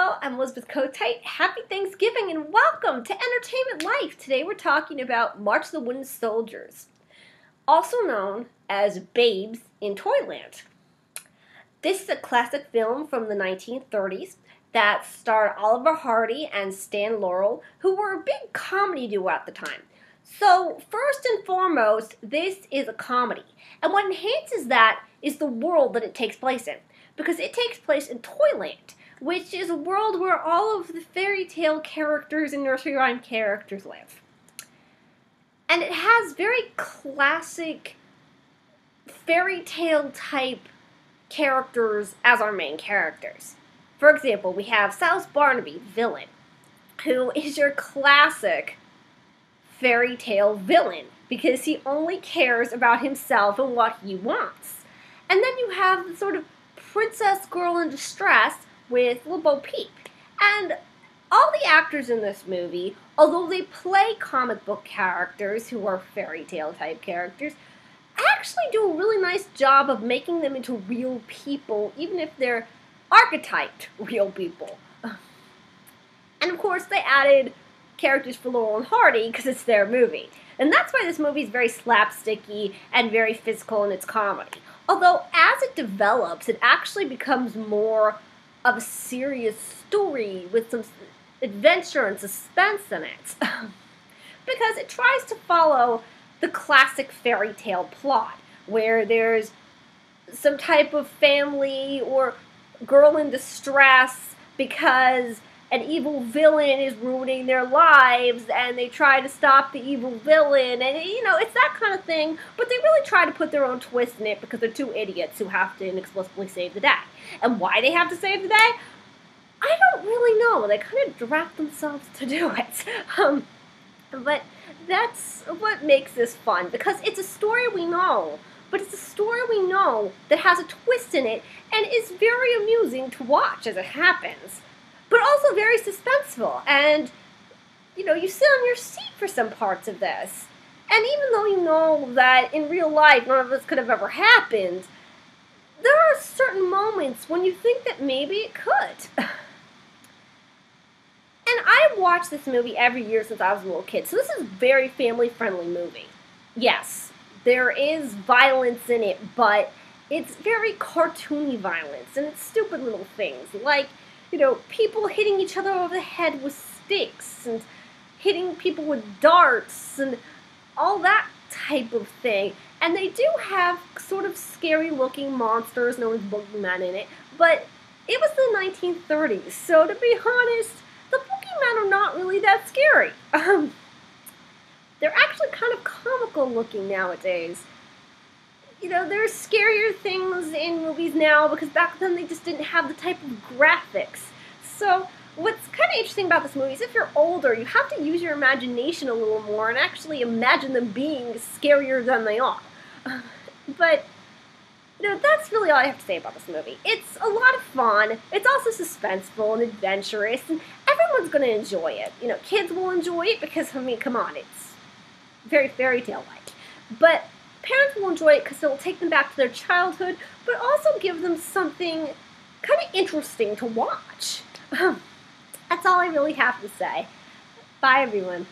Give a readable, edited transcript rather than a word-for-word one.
Hello, I'm Elizabeth Kotite. Happy Thanksgiving and welcome to Entertainment Life. Today we're talking about March of the Wooden Soldiers, also known as Babes in Toyland. This is a classic film from the 1930s that starred Oliver Hardy and Stan Laurel, who were a big comedy duo at the time. So, first and foremost, this is a comedy. And what enhances that is the world that it takes place in, because it takes place in Toyland, which is a world where all of the fairy tale characters and nursery rhyme characters live. And it has very classic fairy tale type characters as our main characters. For example, we have Silas Barnaby, villain, who is your classic fairy tale villain because he only cares about himself and what he wants. And then you have the sort of princess girl in distress with Little Bo Peep. And all the actors in this movie, although they play comic book characters who are fairy tale type characters, actually do a really nice job of making them into real people, even if they're archetyped real people. And of course, they added characters for Laurel and Hardy because it's their movie. And that's why this movie is very slapsticky and very physical in its comedy. Although, as it develops, it actually becomes more of a serious story with some adventure and suspense in it. Because it tries to follow the classic fairy tale plot, where there's some type of family or girl in distress because an evil villain is ruining their lives, and they try to stop the evil villain, and it's that kind of thing, but they really try to put their own twist in it because they're two idiots who have to inexplicably save the day. And why they have to save the day? I don't really know. They kind of draft themselves to do it. But that's what makes this fun, because it's a story we know, but it's a story we know that has a twist in it and is very amusing to watch as it happens. But also very suspenseful, and, you sit on your seat for some parts of this. And even though you know that in real life none of this could have ever happened, there are certain moments when you think that maybe it could. And I've watched this movie every year since I was a little kid, so this is a very family-friendly movie. Yes, there is violence in it, but it's very cartoony violence, and it's stupid little things, like people hitting each other over the head with sticks and hitting people with darts and all that type of thing. And they do have sort of scary-looking monsters known as boogeymen in it, but it was the 1930s, so to be honest, the boogeymen are not really that scary. They're actually kind of comical-looking nowadays. There's scarier things in movies now because back then they just didn't have the type of graphics. So what's kind of interesting about this movie is if you're older, you have to use your imagination a little more and actually imagine them being scarier than they are. But, that's really all I have to say about this movie. It's a lot of fun. It's also suspenseful and adventurous, and everyone's going to enjoy it. Kids will enjoy it because, come on, it's very fairy tale-like. But parents will enjoy it because it will take them back to their childhood, but also give them something kind of interesting to watch. That's all I really have to say. Bye, everyone.